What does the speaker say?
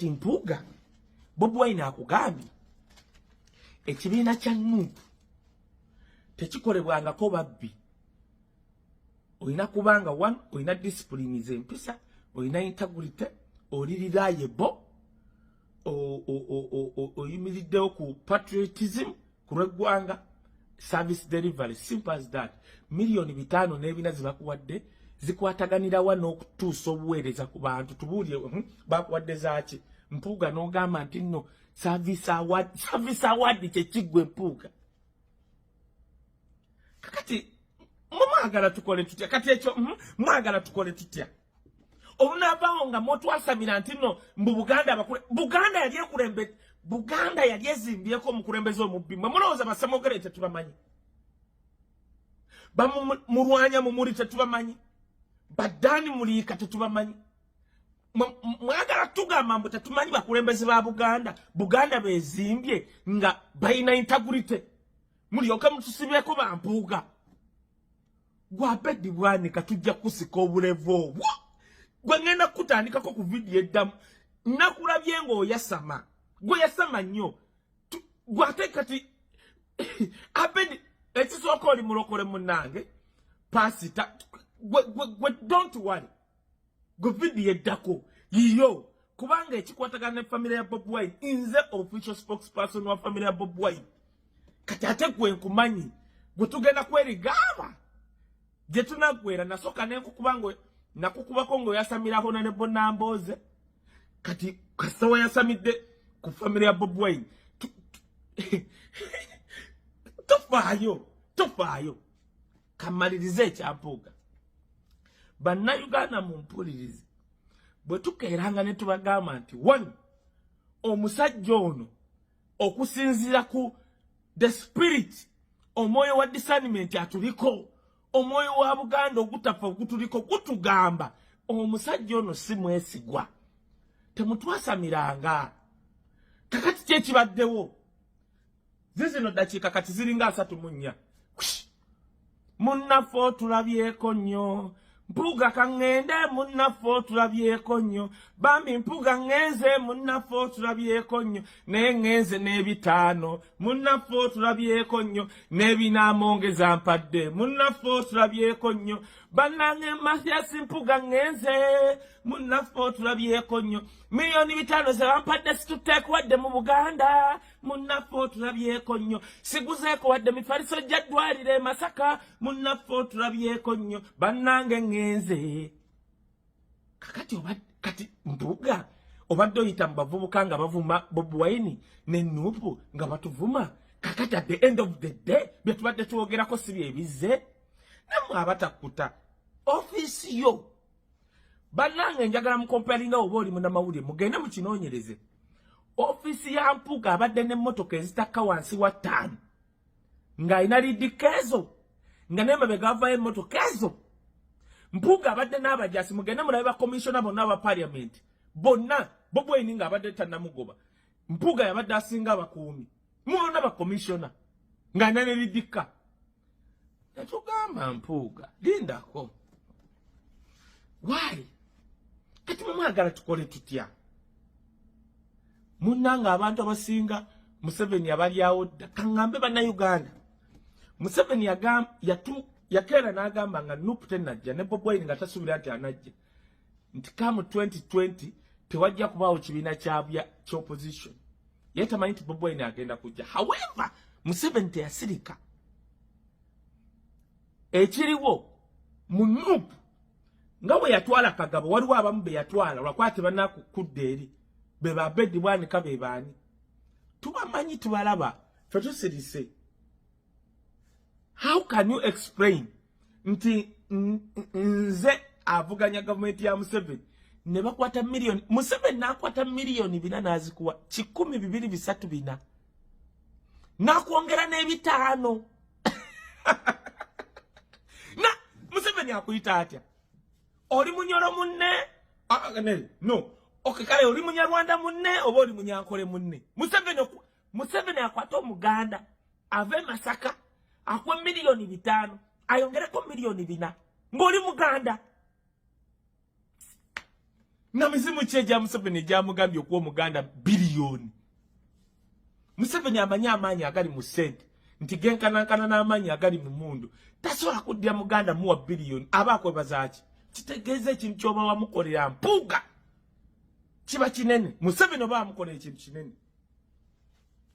kati Mpuuga Bobi Wine akugambye ekibiina kya NUP tekikolebwangako babbi. Oyina kubanga one, oyina discipline z'empisa, oyina integrity, oli reliable, oyimiriddewo ku patriotism, ku lw'eggwanga, service delivery, simple as that. Milioni 5 n'ebina zibakuwadde zikwataganira wa n'okutuusa obuweereza ku bantu. Tubuulire bakuwadde zaaki? Mpuuga n'ogamba nti nno service award kyekiggwe Mpuuga. Kakati mwagala tukole tutya? Kati ekyo mwagala tukole tutya? Olunavaawo nga mwotwasamira nti nno mbu Buganda yali ezimbyeko omukulembeze omubbi. Mwe mulowooza Basamogere tetubamanyi? Bamulwanya Mumuli tetubamanyi? Baddaani Muliika tetubamanyi? Mwagala tugamba mbu tetumanyi bakulembeze ba Buganda. Buganda bezimbye nga bayina integrity. Mulyoke mutusibyeko ba Mpuuga. Gwabeddi bwanika tujja kusika obulevu obwo. Gwe ngenda kutandikako ku video eddamu. Nakulabye ng'oyasama. Gwe yasama nnyo. Gwate kati abeddi ekisooka oli mulokole munnange. Pasita. Gwe don't worry. Gwe video eddako. Yiyo. Kubanga ekikwatagana ne family ya Bobi Wine. Nze official spokesperson wa family ya Bobi Wine. Kati ate gwe nkumanyi. Gwe tugenda kwerigaba. Je tunagwera nasoka nenkukubangwe nakukubako ngo yasamiraho ne Bonamboze. Kati kasawa yasamidde ku family ya Bobi Wine. Tofaayo. Kamalirize ekyampuuga. Bannayuganda mumpulirize. Bwe tukeeranga ne tubagamba nti one, omusajja ono okusinzira ku the spirit omwoyo wa discernment atuliko, omwoyo wa Buganda ogutafa okutuliko kutugamba omusajja ono si mwesigwa. Temutwasamiranga. Kakati kyekibaddewo zizino dakiika kati ziringa 34. Munnaffe tulabyeko nnyo. Mpuuga kangende munnaffe tulabyeko nnyo. Bambi Mpuuga ngenze munnaffe tulabyeko nnyo. Nengenze n'ebitaano munnaffe tulabyeko nnyo. N'ebinaamongeza mpadde munnaffe tulabyeko nnyo. Bannange Mathias Mpuuga ngenze munnaffe tulabyeko nnyo. Milioni 5 ze bampadde situteeko wadde mu Buganda munnaffe tulabyeko nnyo. Siguzeeko wadde mifaliso gya ddwaliro e Masaka munnaffe tulabyeko nnyo. Bannange ngenze. Kati Mpuuga obadde oyita mu bavubuka nga bavuma Bobi Wine ne NUP nga batuvuma. Kakati at the end of the day bye tubadde twogerako si bye bizze. Nammwe abatakuta office yo. Bannange njagala mukompalinga oba oli munnamawulire mugende mukinoonyereze. Office ya Mpuuga abadde n'emmotoka ezitakka wansi wa 5 ng'alina lidikeezo nga n'emabega avaayo emmotoka ezo. Mpuuga abadde n'abajasi mugende mulabe bakomishona bonna aba parliament bonna Bobi Wine nga abadde tannamugoba. Mpuuga yabadde asinga abakuumi mubona bakomishona ng'alina ne lidika. Netugamba Mpuuga lindako. Why? Kati mwagala tukole tutya? Munnanga abantu abasinga Museveni abalyawo dda kangambe bannayuganda. Museveni yakeera n'agamba nga NUP tennajja ne Bobi Wine nga tasuubira nti anajja. Nti kamu 2020 tewajja kubaawo kibiina ky'opposition. Ye tamanyi nti Bobi Wine agenda kujja. However, Museveni teyasirika. Ekiriwo mu NUP nga bwe yatwala Kagabo waliwo abamu be yatwala lwakwate bannakukudde eri be babeddi bwanika be baani. Tubamanyi tubalaba ffe tusirise. How can you explain nti nze avuganya gavumenti ya Museveni ne bakwata milioni Museveni n'akwata milioni 4 n'azikuwa 1,234 n'akwongera n'ebitaano. Na Museveni akuyita atya? Oli munyoro munne? No. Okekale oli munyarwanda munne oba oli munyankole munne? Museveni akwata Omuganda ave Masaka akwa milioni 5 ayongereko milioni 4 ng'oli Muganda. na mizimu ki egya Museveni egyamugambye okuwa Omuganda biliyoni. Museveni amanyi amaanyi agali mu ssente nti genkanankana n'amaanyi agali mu mundu. Tasobola kuddya Muganda muwa biliyoni aba akwebaza ki? Kitegeeza ekintu ky'oba wamukolera Mpuuga kiba kinene. Museveni oba wamukolera ekintu kinene.